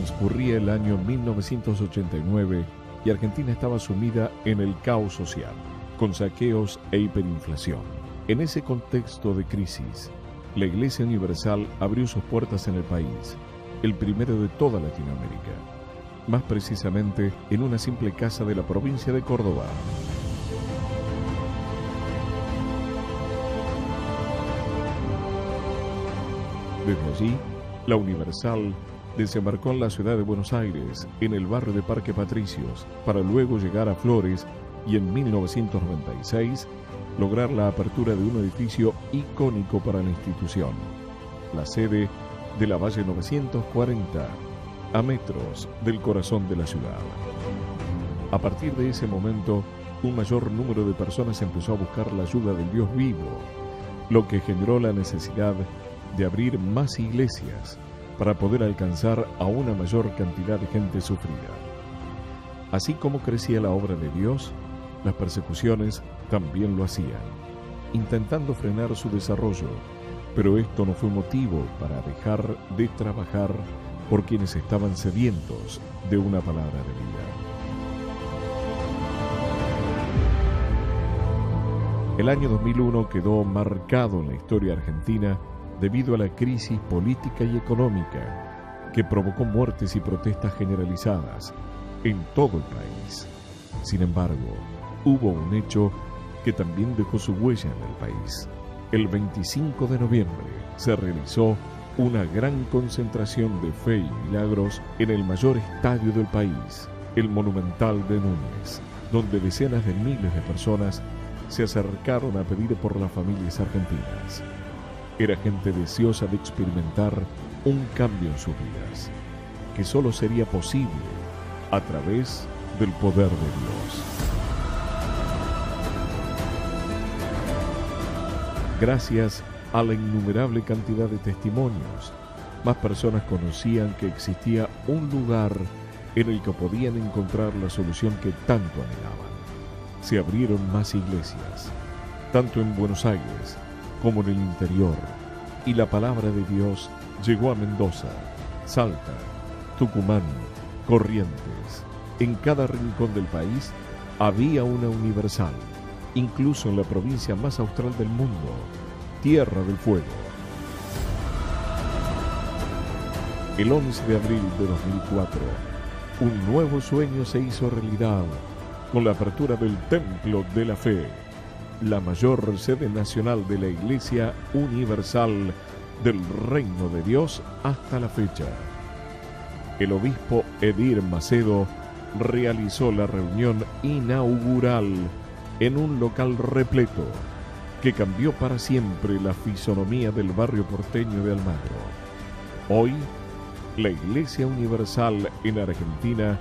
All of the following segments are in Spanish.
Transcurría el año 1989 y Argentina estaba sumida en el caos social, con saqueos e hiperinflación. En ese contexto de crisis, la Iglesia Universal abrió sus puertas en el país, el primero de toda Latinoamérica, más precisamente en una simple casa de la provincia de Córdoba. Desde allí, la Universal desembarcó en la ciudad de Buenos Aires, en el barrio de Parque Patricios, para luego llegar a Flores y en 1996 lograr la apertura de un edificio icónico para la institución, la sede de la Valle 940, a metros del corazón de la ciudad. A partir de ese momento, un mayor número de personas empezó a buscar la ayuda del Dios vivo, lo que generó la necesidad de abrir más iglesias para poder alcanzar a una mayor cantidad de gente sufrida. Así como crecía la obra de Dios, las persecuciones también lo hacían, intentando frenar su desarrollo, pero esto no fue motivo para dejar de trabajar por quienes estaban sedientos de una palabra de vida. El año 2001 quedó marcado en la historia argentina debido a la crisis política y económica que provocó muertes y protestas generalizadas en todo el país. Sin embargo, hubo un hecho que también dejó su huella en el país. El 25 de noviembre se realizó una gran concentración de fe y milagros en el mayor estadio del país, el Monumental de Núñez, donde decenas de miles de personas se acercaron a pedir por las familias argentinas. Era gente deseosa de experimentar un cambio en sus vidas, que solo sería posible a través del poder de Dios. Gracias a la innumerable cantidad de testimonios, más personas conocían que existía un lugar en el que podían encontrar la solución que tanto anhelaban. Se abrieron más iglesias, tanto en Buenos Aires como en el interior, y la palabra de Dios llegó a Mendoza, Salta, Tucumán, Corrientes. En cada rincón del país había una Universal, incluso en la provincia más austral del mundo, Tierra del Fuego. El 11 de abril de 2004, un nuevo sueño se hizo realidad con la apertura del Templo de la Fe, la mayor sede nacional de la Iglesia Universal del Reino de Dios hasta la fecha. El obispo Edir Macedo realizó la reunión inaugural en un local repleto que cambió para siempre la fisonomía del barrio porteño de Almagro. Hoy, la Iglesia Universal en Argentina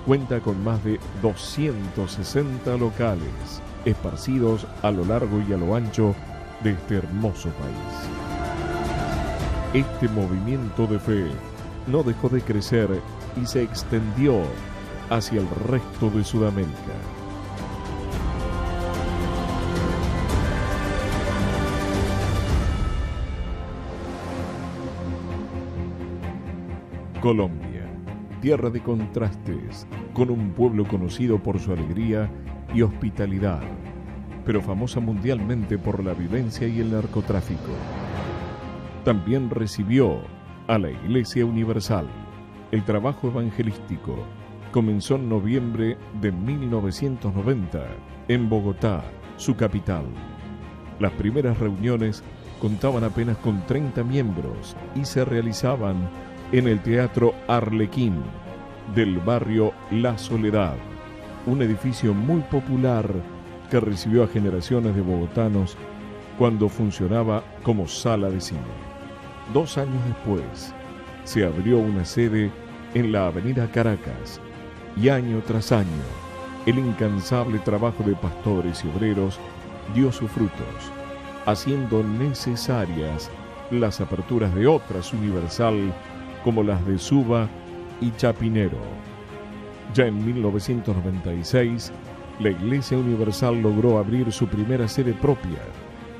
cuenta con más de 260 locales esparcidos a lo largo y a lo ancho de este hermoso país. Este movimiento de fe no dejó de crecer y se extendió hacia el resto de Sudamérica. Colombia, tierra de contrastes, con un pueblo conocido por su alegría y hospitalidad, pero famosa mundialmente por la violencia y el narcotráfico. También recibió a la Iglesia Universal. El trabajo evangelístico comenzó en noviembre de 1990 en Bogotá, su capital. Las primeras reuniones contaban apenas con 30 miembros y se realizaban en el Teatro Arlequín del barrio La Soledad, un edificio muy popular que recibió a generaciones de bogotanos cuando funcionaba como sala de cine. 2 años después, se abrió una sede en la avenida Caracas y año tras año, el incansable trabajo de pastores y obreros dio sus frutos, haciendo necesarias las aperturas de otras Universal como las de Suba y Chapinero. Ya en 1996, la Iglesia Universal logró abrir su primera sede propia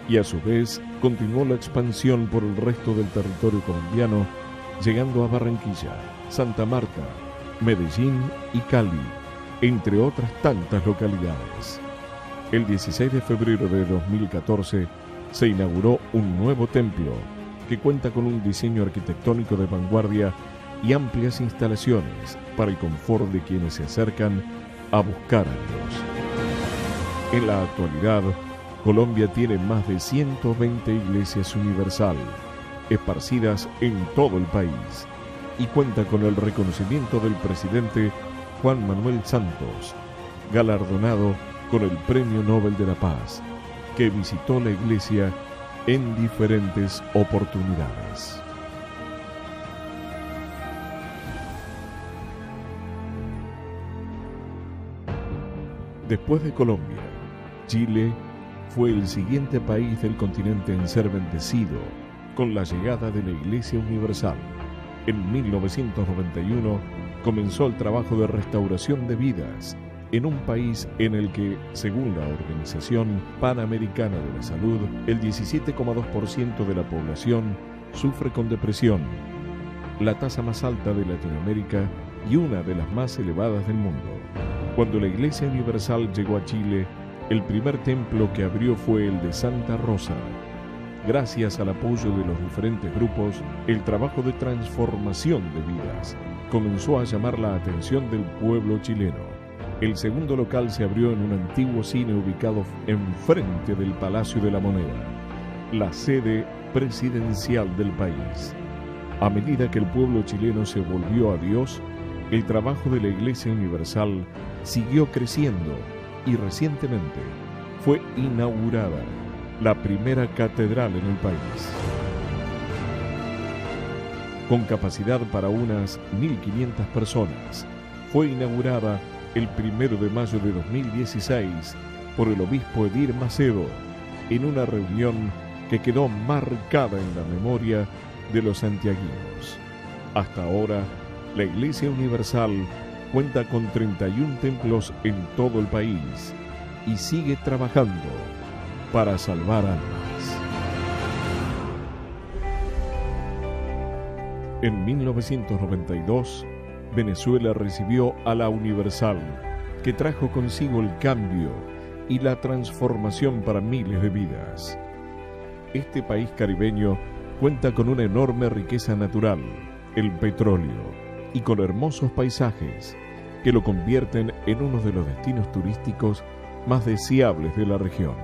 y a su vez continuó la expansión por el resto del territorio colombiano, llegando a Barranquilla. Santa Marta, Medellín y Cali, entre otras tantas localidades. El 16 de febrero de 2014 se inauguró un nuevo templo que cuenta con un diseño arquitectónico de vanguardia y amplias instalaciones para el confort de quienes se acercan a buscar a Dios. En la actualidad, Colombia tiene más de 120 iglesias universal, esparcidas en todo el país, y cuenta con el reconocimiento del presidente Juan Manuel Santos, galardonado con el Premio Nobel de la Paz, que visitó la iglesia en diferentes oportunidades. Después de Colombia, Chile fue el siguiente país del continente en ser bendecido con la llegada de la Iglesia Universal. En 1991 comenzó el trabajo de restauración de vidas en un país en el que, según la Organización Panamericana de la Salud, el 17,2% de la población sufre con depresión, la tasa más alta de Latinoamérica y una de las más elevadas del mundo. Cuando la Iglesia Universal llegó a Chile, el primer templo que abrió fue el de Santa Rosa. Gracias al apoyo de los diferentes grupos, el trabajo de transformación de vidas comenzó a llamar la atención del pueblo chileno. El segundo local se abrió en un antiguo cine ubicado enfrente del Palacio de la Moneda, la sede presidencial del país. A medida que el pueblo chileno se volvió a Dios, el trabajo de la Iglesia Universal siguió creciendo y recientemente fue inaugurada la primera catedral en el país. Con capacidad para unas 1.500 personas, fue inaugurada el 1 de mayo de 2016 por el obispo Edir Macedo en una reunión que quedó marcada en la memoria de los santiaguinos. Hasta ahora, la Iglesia Universal cuenta con 31 templos en todo el país y sigue trabajando para salvar almas. En 1992, Venezuela recibió a la Universal, que trajo consigo el cambio y la transformación para miles de vidas. Este país caribeño cuenta con una enorme riqueza natural, el petróleo, y con hermosos paisajes que lo convierten en uno de los destinos turísticos más deseables de la región.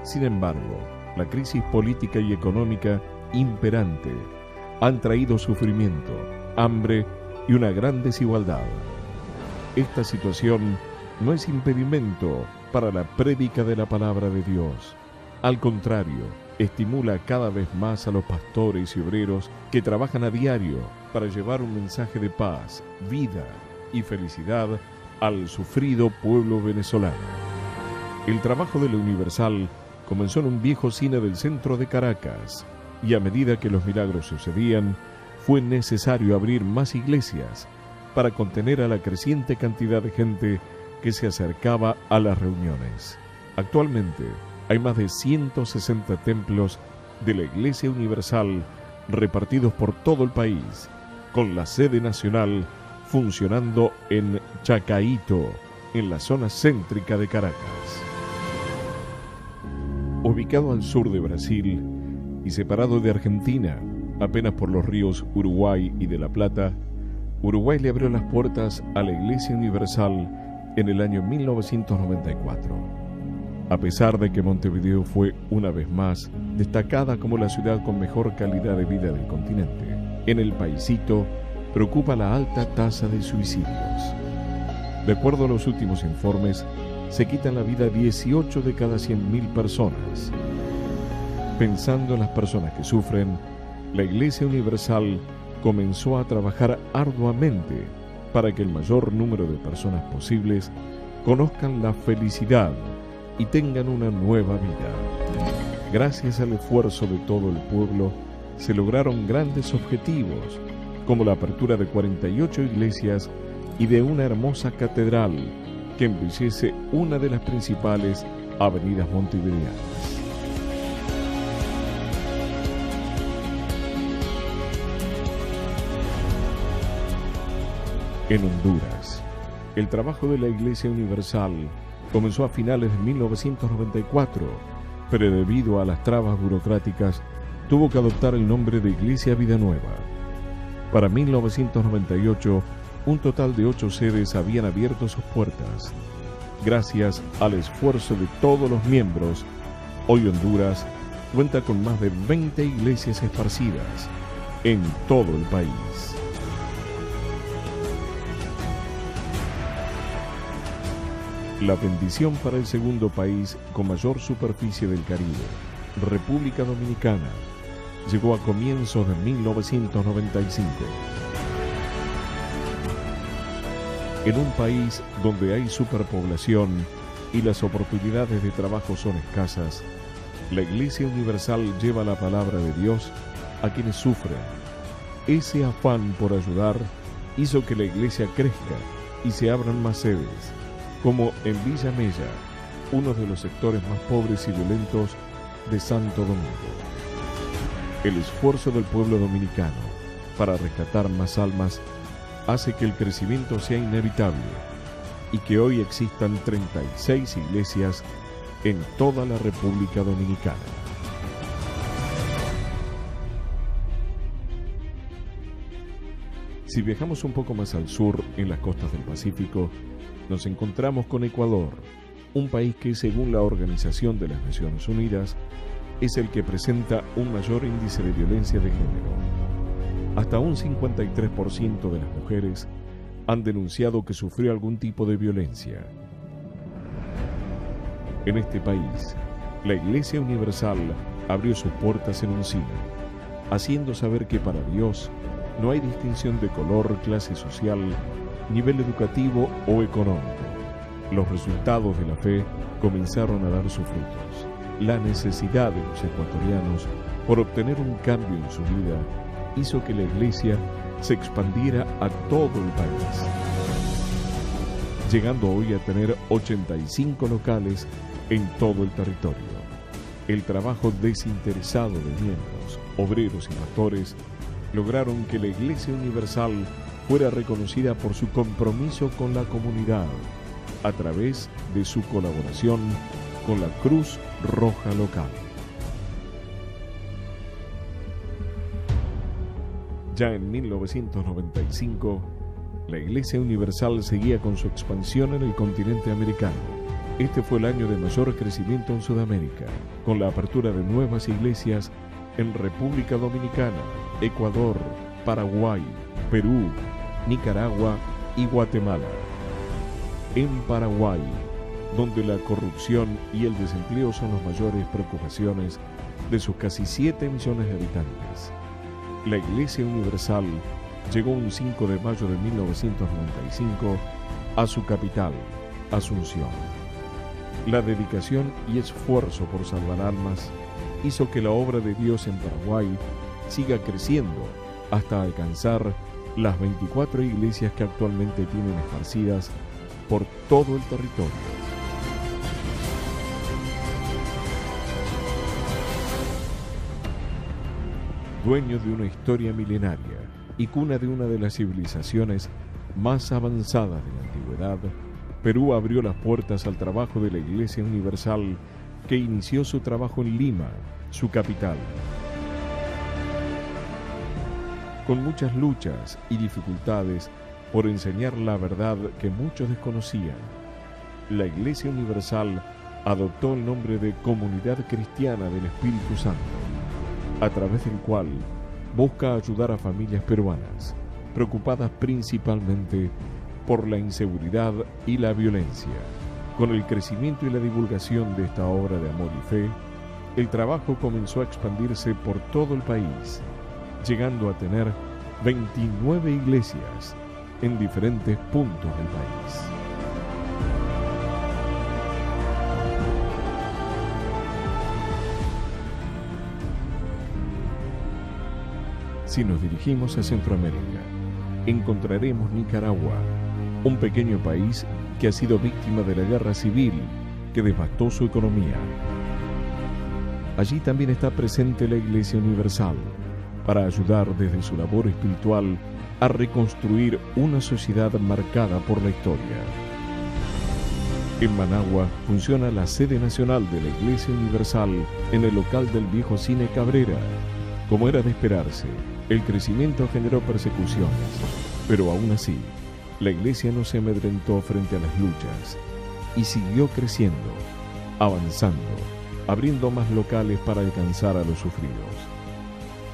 Sin embargo, la crisis política y económica imperante han traído sufrimiento, hambre y una gran desigualdad. Esta situación no es impedimento para la prédica de la palabra de Dios. Al contrario, estimula cada vez más a los pastores y obreros que trabajan a diario para llevar un mensaje de paz, vida y felicidad al sufrido pueblo venezolano. El trabajo de la Universal comenzó en un viejo cine del centro de Caracas y a medida que los milagros sucedían, fue necesario abrir más iglesias para contener a la creciente cantidad de gente que se acercaba a las reuniones. Actualmente, hay más de 160 templos de la Iglesia Universal repartidos por todo el país, con la sede nacional funcionando en Chacaíto, en la zona céntrica de Caracas. Ubicado al sur de Brasil y separado de Argentina apenas por los ríos Uruguay y de la Plata, Uruguay le abrió las puertas a la Iglesia Universal en el año 1994. A pesar de que Montevideo fue, una vez más, destacada como la ciudad con mejor calidad de vida del continente, en el paisito preocupa la alta tasa de suicidios. De acuerdo a los últimos informes, se quitan la vida 18 de cada 100.000 personas. Pensando en las personas que sufren, la Iglesia Universal comenzó a trabajar arduamente para que el mayor número de personas posibles conozcan la felicidad y tengan una nueva vida. Gracias al esfuerzo de todo el pueblo, se lograron grandes objetivos, como la apertura de 48 iglesias y de una hermosa catedral que embellece una de las principales avenidas montevideanas. En Honduras, el trabajo de la Iglesia Universal comenzó a finales de 1994, pero debido a las trabas burocráticas, tuvo que adoptar el nombre de Iglesia Vida Nueva. Para 1998, un total de 8 sedes habían abierto sus puertas. Gracias al esfuerzo de todos los miembros, hoy Honduras cuenta con más de 20 iglesias esparcidas en todo el país. La bendición para el segundo país con mayor superficie del Caribe, República Dominicana, llegó a comienzos de 1995. En un país donde hay superpoblación y las oportunidades de trabajo son escasas, la Iglesia Universal lleva la palabra de Dios a quienes sufren. Ese afán por ayudar hizo que la iglesia crezca y se abran más sedes, como en Villa Mella, uno de los sectores más pobres y violentos de Santo Domingo. El esfuerzo del pueblo dominicano para rescatar más almas hace que el crecimiento sea inevitable y que hoy existan 36 iglesias en toda la República Dominicana. Si viajamos un poco más al sur, en las costas del Pacífico, nos encontramos con Ecuador, un país que, según la Organización de las Naciones Unidas, es el que presenta un mayor índice de violencia de género. Hasta un 53% de las mujeres han denunciado que sufrió algún tipo de violencia. En este país, la Iglesia Universal abrió sus puertas en un cine, haciendo saber que para Dios no hay distinción de color, clase social, nivel educativo o económico. Los resultados de la fe comenzaron a dar sus frutos. La necesidad de los ecuatorianos por obtener un cambio en su vida hizo que la iglesia se expandiera a todo el país, llegando hoy a tener 85 locales en todo el territorio. El trabajo desinteresado de miembros, obreros y pastores lograron que la Iglesia Universal fuera reconocida por su compromiso con la comunidad a través de su colaboración con la Cruz Roja local. Ya en 1995, la Iglesia Universal seguía con su expansión en el continente americano. Este fue el año de mayor crecimiento en Sudamérica, con la apertura de nuevas iglesias en República Dominicana, Ecuador, Paraguay, Perú, Nicaragua y Guatemala. En Paraguay, donde la corrupción y el desempleo son las mayores preocupaciones de sus casi 7 millones de habitantes, la Iglesia Universal llegó un 5 de mayo de 1995 a su capital, Asunción. La dedicación y esfuerzo por salvar almas hizo que la obra de Dios en Paraguay siga creciendo hasta alcanzar las 24 iglesias que actualmente tienen esparcidas por todo el territorio. Dueño de una historia milenaria y cuna de una de las civilizaciones más avanzadas de la antigüedad, Perú abrió las puertas al trabajo de la Iglesia Universal, que inició su trabajo en Lima, su capital. Con muchas luchas y dificultades por enseñar la verdad que muchos desconocían, la Iglesia Universal adoptó el nombre de Comunidad Cristiana del Espíritu Santo, a través del cual busca ayudar a familias peruanas, preocupadas principalmente por la inseguridad y la violencia. Con el crecimiento y la divulgación de esta obra de amor y fe, el trabajo comenzó a expandirse por todo el país, llegando a tener 29 iglesias en diferentes puntos del país. Si nos dirigimos a Centroamérica, encontraremos Nicaragua, un pequeño país que ha sido víctima de la guerra civil que devastó su economía. Allí también está presente la Iglesia Universal, para ayudar desde su labor espiritual a reconstruir una sociedad marcada por la historia. En Managua funciona la sede nacional de la Iglesia Universal en el local del viejo Cine Cabrera. Como era de esperarse, el crecimiento generó persecuciones, pero aún así, la Iglesia no se amedrentó frente a las luchas y siguió creciendo, avanzando, abriendo más locales para alcanzar a los sufridos.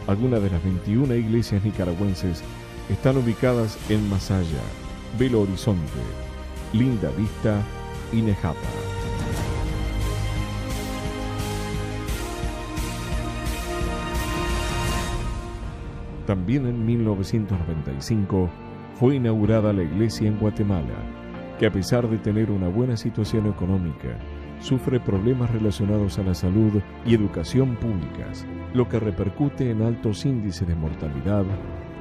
Algunas de las 21 iglesias nicaragüenses están ubicadas en Masaya, Belo Horizonte, Linda Vista y Nejapa. También en 1995 fue inaugurada la iglesia en Guatemala, que a pesar de tener una buena situación económica, sufre problemas relacionados a la salud y educación públicas, lo que repercute en altos índices de mortalidad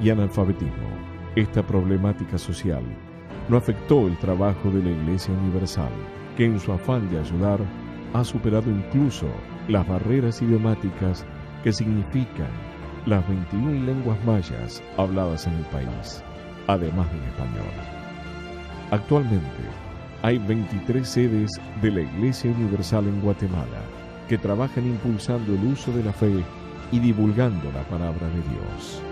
y analfabetismo. Esta problemática social no afectó el trabajo de la Iglesia Universal, que en su afán de ayudar ha superado incluso las barreras idiomáticas que significan las 21 lenguas mayas habladas en el país, además del español. Actualmente, hay 23 sedes de la Iglesia Universal en Guatemala que trabajan impulsando el uso de la fe y divulgando la palabra de Dios.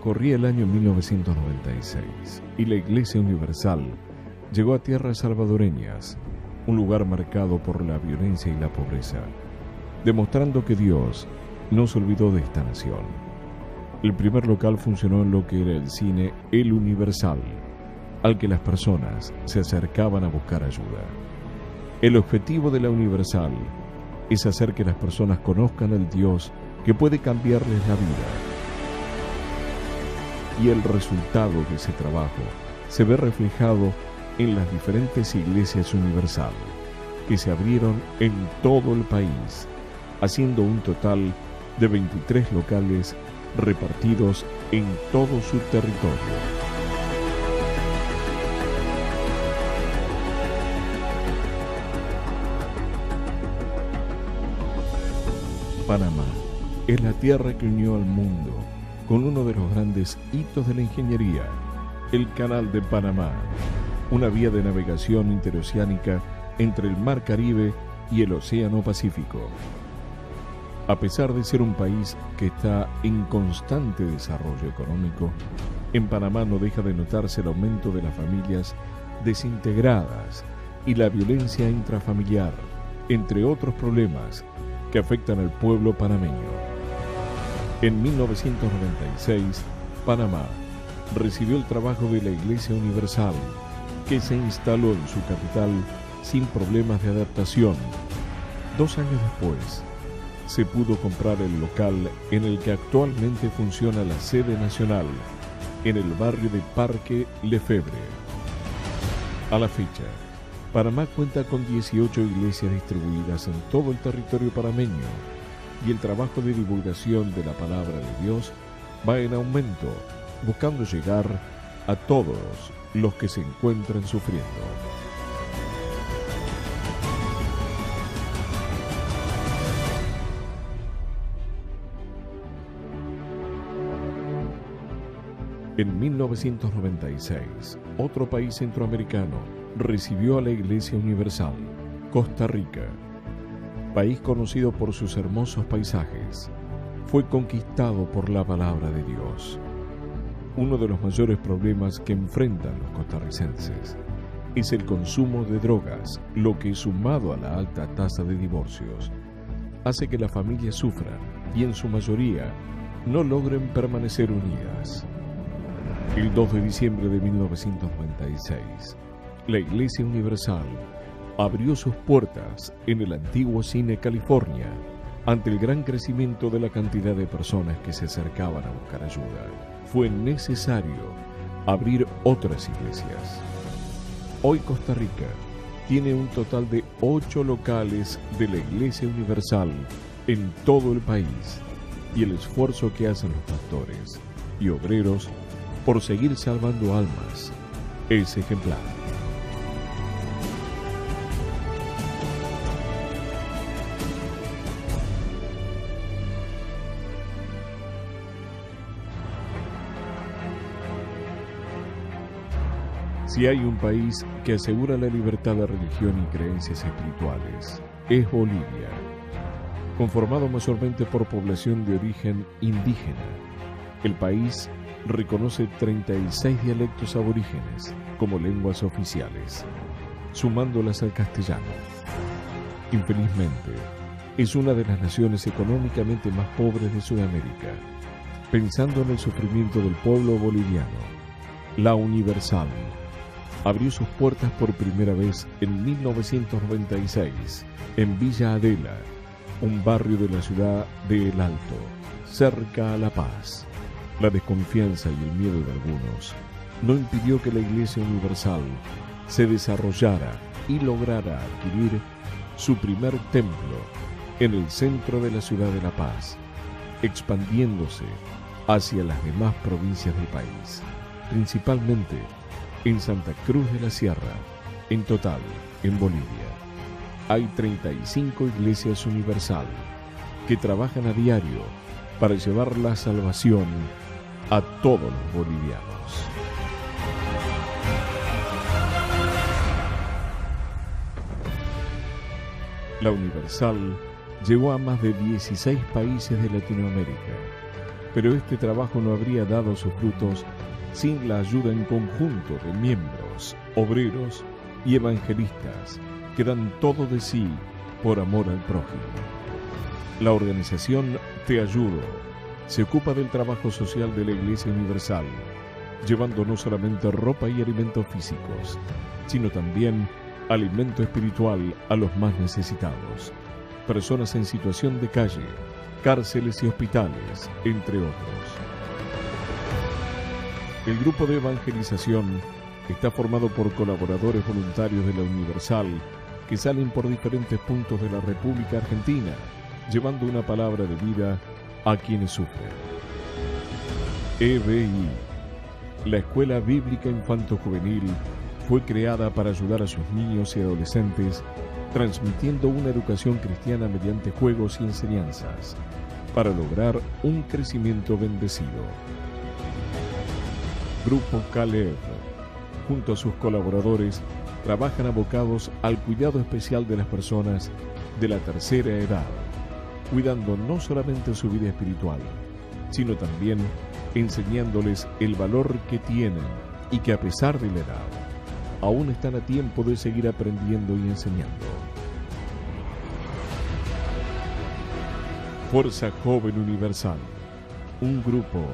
Corría el año 1996 y la Iglesia Universal llegó a tierras salvadoreñas, un lugar marcado por la violencia y la pobreza, demostrando que Dios no se olvidó de esta nación. El primer local funcionó en lo que era el cine El Universal, al que las personas se acercaban a buscar ayuda. El objetivo de la Universal es hacer que las personas conozcan al Dios que puede cambiarles la vida. Y el resultado de ese trabajo se ve reflejado en las diferentes iglesias Universal que se abrieron en todo el país, haciendo un total de 23 locales repartidos en todo su territorio. Panamá es la tierra que unió al mundo con uno de los grandes hitos de la ingeniería, el Canal de Panamá, una vía de navegación interoceánica entre el Mar Caribe y el Océano Pacífico. A pesar de ser un país que está en constante desarrollo económico, en Panamá no deja de notarse el aumento de las familias desintegradas y la violencia intrafamiliar, entre otros problemas que afectan al pueblo panameño. En 1996, Panamá recibió el trabajo de la Iglesia Universal, que se instaló en su capital sin problemas de adaptación. 2 años después, se pudo comprar el local en el que actualmente funciona la sede nacional, en el barrio de Parque Lefebvre. A la fecha, Panamá cuenta con 18 iglesias distribuidas en todo el territorio panameño, y el trabajo de divulgación de la palabra de Dios va en aumento, buscando llegar a todos los que se encuentran sufriendo. En 1996, otro país centroamericano recibió a la Iglesia Universal, Costa Rica. País conocido por sus hermosos paisajes, fue conquistado por la palabra de Dios. Uno de los mayores problemas que enfrentan los costarricenses es el consumo de drogas, lo que, sumado a la alta tasa de divorcios, hace que las familias sufran y en su mayoría no logren permanecer unidas. El 2 de diciembre de 1996, la Iglesia Universal abrió sus puertas en el antiguo Cine California ante el gran crecimiento de la cantidad de personas que se acercaban a buscar ayuda. Fue necesario abrir otras iglesias. Hoy Costa Rica tiene un total de 8 locales de la Iglesia Universal en todo el país, y el esfuerzo que hacen los pastores y obreros por seguir salvando almas es ejemplar. Si hay un país que asegura la libertad de religión y creencias espirituales, es Bolivia, conformado mayormente por población de origen indígena. El país reconoce 36 dialectos aborígenes como lenguas oficiales, sumándolas al castellano. Infelizmente, es una de las naciones económicamente más pobres de Sudamérica. Pensando en el sufrimiento del pueblo boliviano, la Universal abrió sus puertas por primera vez en 1996 en Villa Adela, un barrio de la ciudad de El Alto, cerca a La Paz. La desconfianza y el miedo de algunos no impidió que la Iglesia Universal se desarrollara y lograra adquirir su primer templo en el centro de la ciudad de La Paz, expandiéndose hacia las demás provincias del país, principalmente en Santa Cruz de la Sierra. En total, en Bolivia, hay 35 iglesias universal que trabajan a diario para llevar la salvación a todos los bolivianos. La Universal llegó a más de 16 países de Latinoamérica, pero este trabajo no habría dado sus frutos sin la ayuda en conjunto de miembros, obreros y evangelistas que dan todo de sí por amor al prójimo. La organización Te Ayudo se ocupa del trabajo social de la Iglesia Universal, llevando no solamente ropa y alimentos físicos, sino también alimento espiritual a los más necesitados, personas en situación de calle, cárceles y hospitales, entre otros. El grupo de evangelización está formado por colaboradores voluntarios de la Universal que salen por diferentes puntos de la República Argentina, llevando una palabra de vida a quienes sufren. EBI, la Escuela Bíblica Infanto-Juvenil, fue creada para ayudar a sus niños y adolescentes, transmitiendo una educación cristiana mediante juegos y enseñanzas, para lograr un crecimiento bendecido. Grupo Caleb, junto a sus colaboradores, trabajan abocados al cuidado especial de las personas de la tercera edad, cuidando no solamente su vida espiritual, sino también enseñándoles el valor que tienen y que a pesar de la edad, aún están a tiempo de seguir aprendiendo y enseñando. Fuerza Joven Universal, un grupo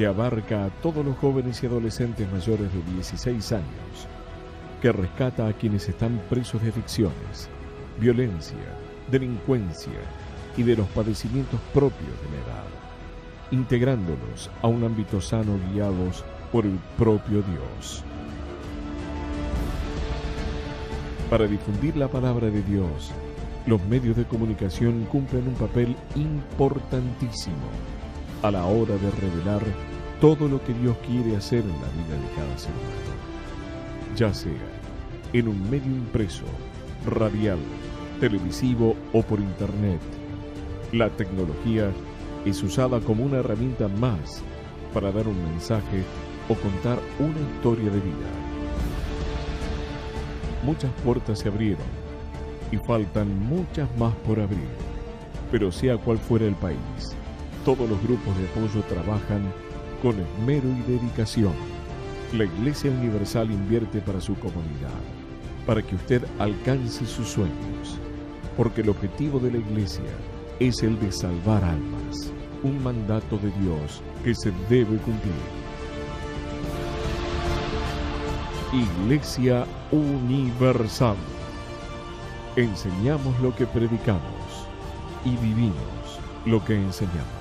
que abarca a todos los jóvenes y adolescentes mayores de 16 años, que rescata a quienes están presos de adicciones, violencia, delincuencia y de los padecimientos propios de la edad, integrándolos a un ámbito sano guiados por el propio Dios. Para difundir la palabra de Dios, los medios de comunicación cumplen un papel importantísimo a la hora de revelar todo lo que Dios quiere hacer en la vida de cada ser humano, ya sea en un medio impreso, radial, televisivo o por internet. La tecnología es usada como una herramienta más para dar un mensaje o contar una historia de vida. Muchas puertas se abrieron y faltan muchas más por abrir, pero sea cual fuera el país, todos los grupos de apoyo trabajan con esmero y dedicación. La Iglesia Universal invierte para su comunidad, para que usted alcance sus sueños, porque el objetivo de la Iglesia es el de salvar almas, un mandato de Dios que se debe cumplir. Iglesia Universal. Enseñamos lo que predicamos y vivimos lo que enseñamos.